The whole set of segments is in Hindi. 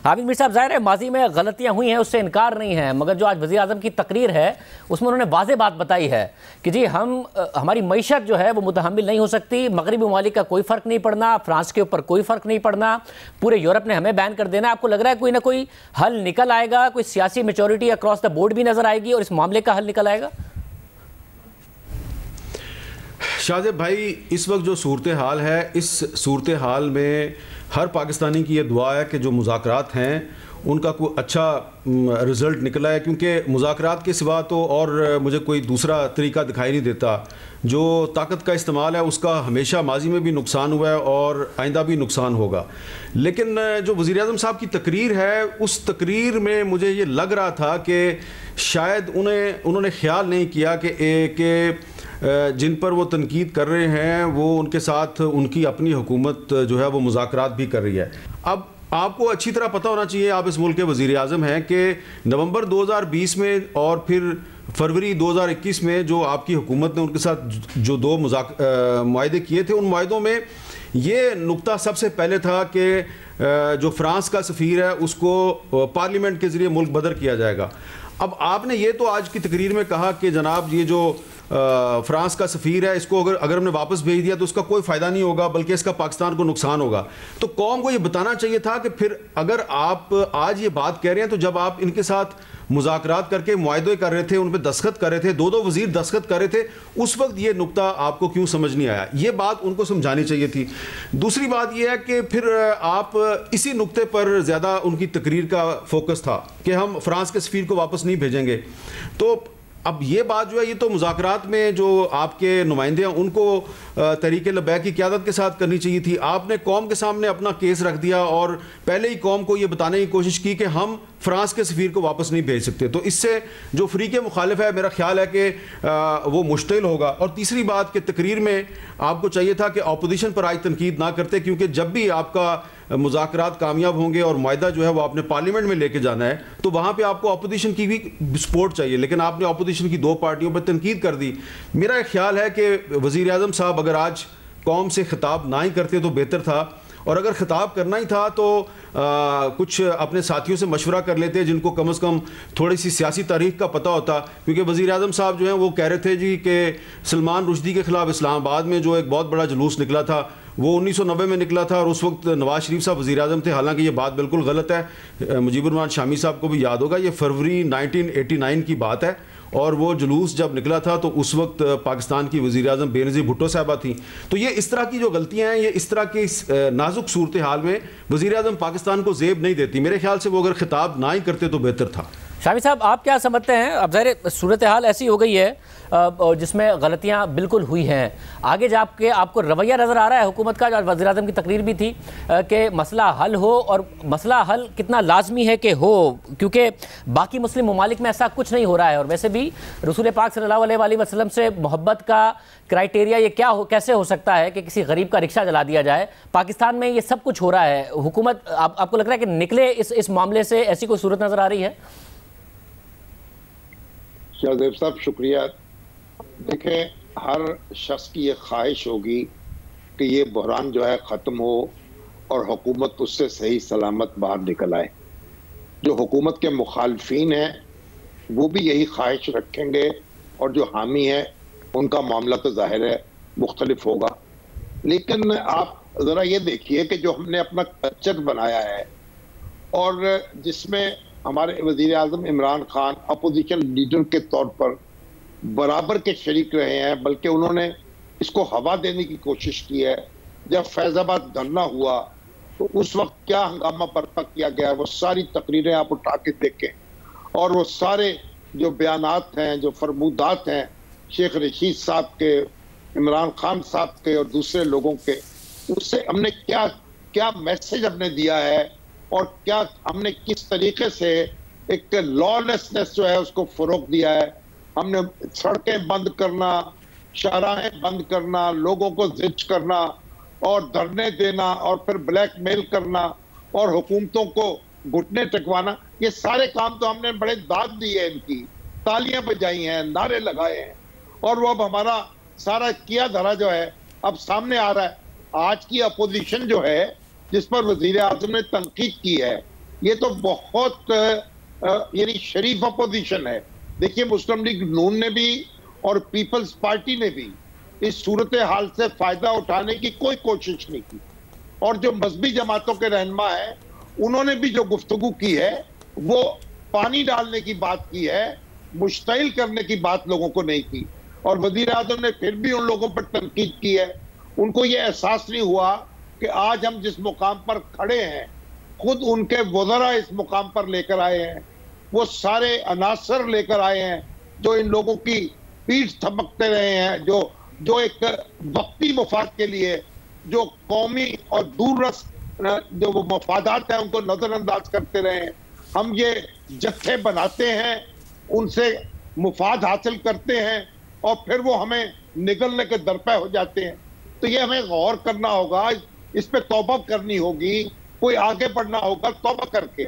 हामिद मीर साहब, ज़ाहिर है माजी में गलतियां हुई हैं, उससे इनकार नहीं है, मगर जो आज वज़ीर आज़म की तकरीर है उसमें उन्होंने वाज़ेह बात बताई है कि जी हमारी मईशत जो है वो मुतहम्मिल नहीं हो सकती, मगरबी ममालिक का कोई फ़र्क नहीं पड़ना, फ्रांस के ऊपर कोई फ़र्क नहीं पड़ना, पूरे यूरोप ने हमें बैन कर देना। आपको लग रहा है कोई ना कोई हल निकल आएगा, कोई सियासी मेचोरिटी अक्रॉस द बोर्ड भी नज़र आएगी और इस मामले का हल निकल आएगा? शाहजेब भाई, इस वक्त जो सूरत हाल है, इस सूरत हाल में हर पाकिस्तानी की ये दुआ है कि जो मुज़ाकरात हैं उनका कोई अच्छा रिज़ल्ट निकला है, क्योंकि मुज़ाकरात के सिवा तो और मुझे कोई दूसरा तरीका दिखाई नहीं देता। जो ताकत का इस्तेमाल है उसका हमेशा माजी में भी नुकसान हुआ है और आइंदा भी नुकसान होगा। लेकिन जो वज़ीर-ए-आज़म साहब की तकरीर है, उस तकरीर में मुझे ये लग रहा था कि शायद उन्होंने ख्याल नहीं किया कि जिन पर वो तनकीद कर रहे हैं वो उनके साथ उनकी अपनी हुकूमत जो है वो मुज़ाकरात भी कर रही है। अब आपको अच्छी तरह पता होना चाहिए, आप इस मुल्क के वज़ीर आज़म हैं, कि नवंबर 2020 में और फिर फरवरी 2021 में जो आपकी हुकूमत ने उनके साथ जो दो मुआहदे किए थे, उन मुआहदों में ये नुक्ता सबसे पहले था कि जो फ्रांस का सफ़ीर है उसको पार्लियामेंट के ज़रिए मुल्क बदर किया जाएगा। अब आपने ये तो आज की तकरीर में कहा कि जनाब ये जो फ्रांस का सफ़ीर है इसको अगर हमने वापस भेज दिया तो उसका कोई फ़ायदा नहीं होगा, बल्कि इसका पाकिस्तान को नुकसान होगा। तो कौम को ये बताना चाहिए था कि फिर अगर आप आज ये बात कह रहे हैं तो जब आप इनके साथ मुज़ाकरात करके मुआहदे कर रहे थे, उन पर दस्तखत कर रहे थे, दो वज़ीर दस्तखत कर रहे थे, उस वक्त ये नुक्ता आपको क्यों समझ नहीं आया? ये बात उनको समझानी चाहिए थी। दूसरी बात यह है कि फिर आप इसी नुक्ते पर ज़्यादा उनकी तकरीर का फोकस था कि हम फ्रांस के सफ़ीर को वापस नहीं भेजेंगे। तो अब ये बात जो है ये तो मुज़ाकरात में जो आपके नुमाइंदे हैं उनको तहरीक लबैक की क़यादत के साथ करनी चाहिए थी। आपने कौम के सामने अपना केस रख दिया और पहले ही कौम को ये बताने की कोशिश की कि हम फ्रांस के सफ़ीर को वापस नहीं भेज सकते। तो इससे जो फ़रीक़ मुखालिफ है, मेरा ख्याल है कि वो मुश्तिल होगा। और तीसरी बात कि तकरीर में आपको चाहिए था कि अपोजिशन पर आज तनकीद ना करते, क्योंकि जब भी आपका मुज़ाकरात कामयाब होंगे और मुआहदा जो है वो आपने पार्लियामेंट में लेके जाना है तो वहाँ पे आपको अपोजिशन की भी सपोर्ट चाहिए, लेकिन आपने अपोजिशन की दो पार्टियों पर तनकीद कर दी। मेरा ख्याल है कि वज़ीर आज़म साहब अगर आज कौम से खिताब ना ही करते तो बेहतर था, और अगर खिताब करना ही था तो कुछ अपने साथियों से मशवरा कर लेते जिनको कम से कम थोड़ी सी सियासी तारीख का पता होता। क्योंकि वज़ीर आज़म साहब जो हैं वो कह रहे थे जी कि सलमान रुश्दी के ख़िलाफ़ इस्लामाबाद में जो एक बहुत बड़ा जुलूस निकला था वो 1990 में निकला था और उस वक्त नवाज़ शरीफ साहब वज़ीर आज़म थे। हालांकि ये बात बिल्कुल गलत है, मुजीबुर रहमान शामी साहब को भी याद होगा, ये फरवरी 1989 की बात है और वो जुलूस जब निकला था तो उस वक्त पाकिस्तान की वज़ीर आज़म बेनज़ीर भुट्टो साहबा थी। तो ये इस तरह की जो गलतियाँ हैं, ये इस तरह की नाजुक सूरत हाल में वज़ीर आज़म पाकिस्तान को ज़ेब नहीं देती। मेरे ख्याल से वो अगर खिताब ना ही करते तो बेहतर था। शामी साहब, आप क्या समझते हैं? अब ज़ाहिर सूरत हाल ऐसी हो गई है जिसमें गलतियां बिल्कुल हुई हैं, आगे जाके आपको रवैया नज़र आ रहा है हुकूमत का, जो वज़ीर आज़म की तकरीर भी थी कि मसला हल हो, और मसला हल कितना लाजमी है कि हो, क्योंकि बाकी मुस्लिम ममालिक में ऐसा कुछ नहीं हो रहा है। और वैसे भी रसूल पाक सल्लल्लाहु अलैहि वसल्लम से मोहब्बत का क्राइटेरिया ये कैसे हो सकता है कि किसी गरीब का रिक्शा जला दिया जाए? पाकिस्तान में ये सब कुछ हो रहा है। हुकूमत आपको लग रहा है कि निकले इस मामले से, ऐसी कोई सूरत नज़र आ रही है? शाहजेब साहब शुक्रिया। देखें, हर शख्स की ये ख्वाहिश होगी कि ये बहरान जो है ख़त्म हो और हुकूमत उससे सही सलामत बाहर निकल आए। जो हुकूमत के मुखालफीन हैं वो भी यही ख्वाहिश रखेंगे और जो हामी हैं उनका मामला तो ज़ाहिर है मुख्तलिफ होगा। लेकिन आप ज़रा ये देखिए कि जो हमने अपना कल्चर बनाया है और जिसमें हमारे वज़ीर आज़म इमरान खान अपोजिशन लीडर के तौर पर बराबर के शरीक रहे हैं, बल्कि उन्होंने इसको हवा देने की कोशिश की है। जब फैज़ाबाद धरना हुआ तो उस वक्त क्या हंगामा बर्पा किया गया, वो सारी तकरीरें आप उठा के देखें और वो सारे जो बयानात हैं, जो फरमूदात हैं शेख रशीद साहब के, इमरान खान साहब के और दूसरे लोगों के, उससे हमने क्या क्या मैसेज हमने दिया है और क्या हमने किस तरीके से एक लॉलेसनेस जो है उसको फरोग दिया है। हमने सड़कें बंद करना, शाहराहें बंद करना, लोगों को जिच करना और धरने देना और फिर ब्लैकमेल करना और हुकूमतों को घुटने टेकवाना, ये सारे काम तो हमने बड़े दाद दी है, इनकी तालियां बजाई हैं, नारे लगाए हैं और वो अब हमारा सारा किया धरा जो है अब सामने आ रहा है। आज की अपोजिशन जो है जिस पर वज़ीर आज़म ने तनकीद की है ये तो बहुत यानी शरीफ अपोजिशन है। देखिए, मुस्लिम लीग नून ने भी और पीपल्स पार्टी ने भी इस सूरत हाल से फायदा उठाने की कोई कोशिश नहीं की, और जो मजहबी जमातों के रहनुमा है उन्होंने भी जो गुफ्तगू की है वो पानी डालने की बात की है, मुश्तइल करने की बात लोगों को नहीं की। और वजीर आज़म ने फिर भी उन लोगों पर तनकीद की है। उनको ये एहसास नहीं हुआ कि आज हम जिस मुकाम पर खड़े हैं खुद उनके वज़रा इस मुकाम पर लेकर आए हैं, वो सारे अनासर लेकर आए हैं जो इन लोगों की पीठ थपकते रहे हैं, जो एक वक्ती मुफाद के लिए जो कौमी और दूररस जो वो मफादात हैं उनको नजरअंदाज करते रहे हैं। हम ये जत्थे बनाते हैं, उनसे मुफाद हासिल करते हैं और फिर वो हमें निगलने के दरपे हो जाते हैं। तो ये हमें गौर करना होगा, इस पे तौबा करनी होगी, कोई आगे बढ़ना होगा तौबा करके।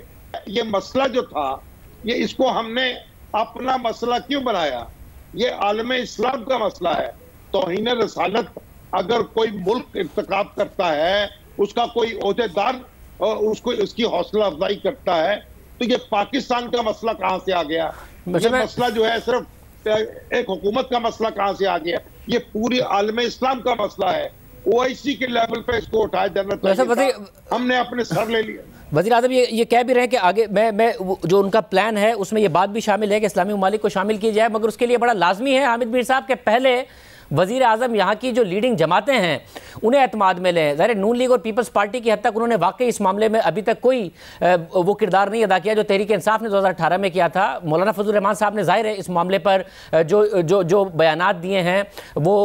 ये मसला जो था, ये इसको हमने अपना मसला क्यों बनाया? ये आलम इस्लाम का मसला है। तौहीन रसालत अगर कोई मुल्क इर्तिकाब करता है, उसका कोई ओहदेदार उसको उसकी हौसला अफजाई करता है, तो ये पाकिस्तान का मसला कहां से आ गया? ये मसला जो है सिर्फ एक हुकूमत का मसला कहां से आ गया? ये पूरी आलम इस्लाम का मसला है। ओआईसी के लेवल पे इसको उठाया जाना चाहिए। हमने अपने सर ले लिया। वज़ीर आज़म ये कह भी रहे हैं कि आगे मैं जो उनका प्लान है उसमें ये बात भी शामिल है कि इस्लामी ममालिक को शामिल किया जाए, मगर उसके लिए बड़ा लाजमी है हामिद मीर साहब के पहले वज़ीर आज़म यहाँ की जो लीडिंग जमातें हैं उन्हें एतमाद में लें। ज़ाहिर नून लीग और पीपल्स पार्टी की हद तक उन्होंने वाकई इस मामले में अभी तक कोई वो किरदार नहीं अदा किया जो तहरीक इंसाफ ने 2018 में किया था। मौलाना फजल रहमान साहब ने ज़ाहिर है इस मामले पर जो बयानात दिए हैं वो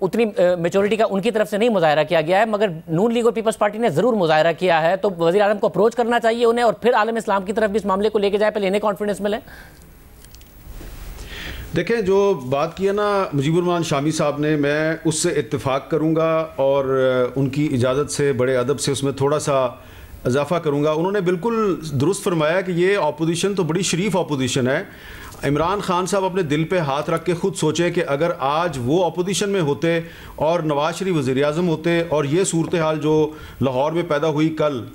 उतनी मेचोरिटी का उनकी तरफ से नहीं मुजाहरा किया गया है, मगर नून लीग और पीपल्स पार्टी ने ज़रूर मुजाहरा किया है। तो वज़ीर आज़म को अप्रोच करना चाहिए उन्हें और फिर आलम इस्लाम की तरफ भी इस मामले को लेके जाए, पहले इन्हें कॉन्फिडेंस मिले। देखें, जो बात की है ना मुजीबुर रहमान शामी साहब ने, मैं उससे इत्तेफाक करूंगा और उनकी इजाज़त से बड़े अदब से उसमें थोड़ा सा इजाफा करूंगा। उन्होंने बिल्कुल दुरुस्त फरमाया कि ये अपोजिशन तो बड़ी शरीफ अपोजिशन है। इमरान खान साहब अपने दिल पे हाथ रख के खुद सोचें कि अगर आज वो अपोजिशन में होते और नवाज शरीफ वज़ीर आज़म होते और ये सूरत हाल जो लाहौर में पैदा हुई कल,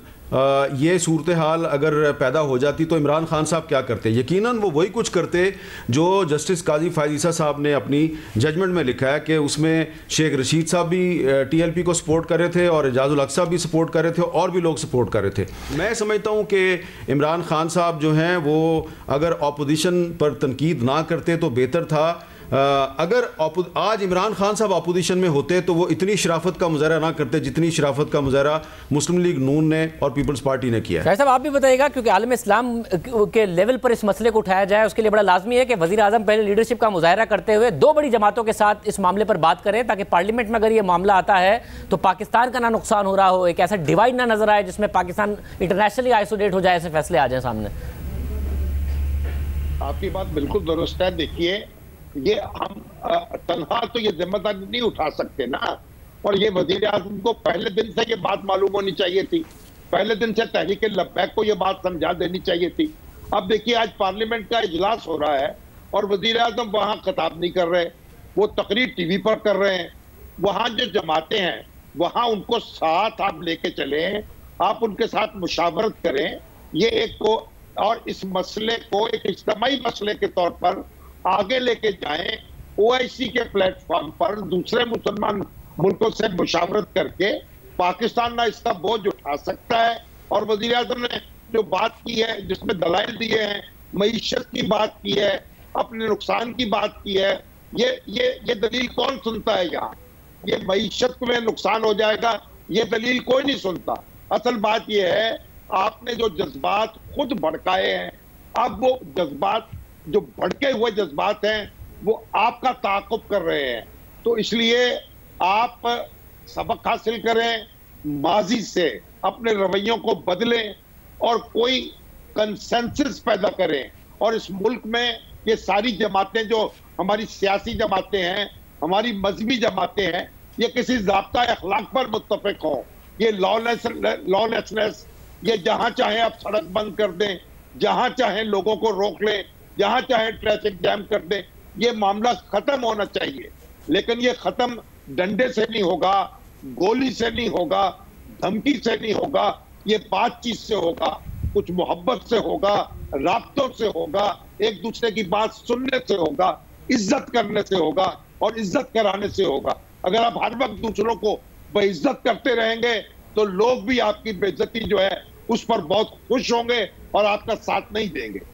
ये सूरत हाल अगर पैदा हो जाती तो इमरान खान साहब क्या करते? यकीनन वो वही कुछ करते जो जस्टिस काजी फायद ईसा साहब ने अपनी जजमेंट में लिखा है कि उसमें शेख रशीद साहब भी टीएलपी को सपोर्ट कर रहे थे और एजाजुल हक साहब भी सपोर्ट कर रहे थे और भी लोग सपोर्ट कर रहे थे। मैं समझता हूँ कि इमरान खान साहब जो हैं वो अगर अपोजिशन पर तनकीद ना करते तो बेहतर था। अगर आज इमरान खान साहब अपोजिशन में होते तो वो इतनी शराफत का मुजाहरा ना करते जितनी शराफत का मुजाहरा मुस्लिम लीग नून ने और पीपल्स पार्टी ने किया है। साहब आप भी बताइएगा, क्योंकि आलम इस्लाम के लेवल पर इस मसले को उठाया जाए उसके लिए बड़ा लाजमी है कि वज़ीर आज़म पहले लीडरशिप का मुजाहरा करते हुए दो बड़ी जमातों के साथ इस मामले पर बात करें, ताकि पार्लियामेंट में अगर ये मामला आता है तो पाकिस्तान का ना नुकसान हो रहा हो, एक ऐसा डिवाइड ना नजर आए जिसमें पाकिस्तान इंटरनेशनली आइसोलेट हो जाए, ऐसे फैसले आ जाए सामने। आपकी बात बिल्कुल दुरुस्त है। देखिए, ये हम तनहा तो ये जिम्मेदारी नहीं उठा सकते ना, और ये वजीर आज़म को पहले दिन से ये बात मालूम होनी चाहिए थी, पहले दिन से तहरीक लब्बैक को ये बात समझा देनी चाहिए थी। अब देखिए, आज पार्लियामेंट का इजलास हो रहा है और वजीर आज़म वहाँ खिताब नहीं कर रहे, वो तकरीर टीवी पर कर रहे हैं। वहाँ जो जमातें हैं वहाँ उनको साथ आप लेके चले, आप उनके साथ मुशावरत करें, ये एक को, और इस मसले को एक इज्तिमाई मसले के तौर पर आगे लेके जाएं। ओआईसी के प्लेटफॉर्म पर दूसरे मुसलमान मुल्कों से मुशावरत करके पाकिस्तान ना इसका बोझ उठा सकता है। और वज़ीर आज़म ने जो बात की है, जिसमें दलाइल दिए हैं, मईशत की बात की है, अपने नुकसान की बात की है, ये दलील कौन सुनता है? यहाँ ये मईशत में नुकसान हो जाएगा, ये दलील कोई नहीं सुनता। असल बात यह है, आपने जो जज्बात खुद भड़काए हैं, अब वो जज्बात जो भड़के हुए जज्बात हैं वो आपका ताक़ुब कर रहे हैं। तो इसलिए आप सबक हासिल करें, माजी से अपने रवैयों को बदलें और कोई कंसेंसस पैदा करें। और इस मुल्क में ये सारी जमातें जो हमारी सियासी जमातें हैं, हमारी मजहबी जमातें हैं, ये किसी ज़ाब्ता अखलाक पर मुत्तफ़िक हों। ये लॉलेसनेस, ये जहाँ चाहे आप सड़क बंद कर दें, जहाँ चाहे लोगों को रोक लें, जहां चाहे ट्रैफिक जैम कर दे, ये मामला खत्म होना चाहिए। लेकिन ये खत्म डंडे से नहीं होगा, गोली से नहीं होगा, धमकी से नहीं होगा, ये बातचीत से होगा। कुछ मोहब्बत से होगा, राब्तों से होगा, एक दूसरे की बात सुनने से होगा, इज्जत करने से होगा और इज्जत कराने से होगा। अगर आप हर वक्त दूसरों को बेइज्जत करते रहेंगे तो लोग भी आपकी बेइज्जती जो है उस पर बहुत खुश होंगे और आपका साथ नहीं देंगे।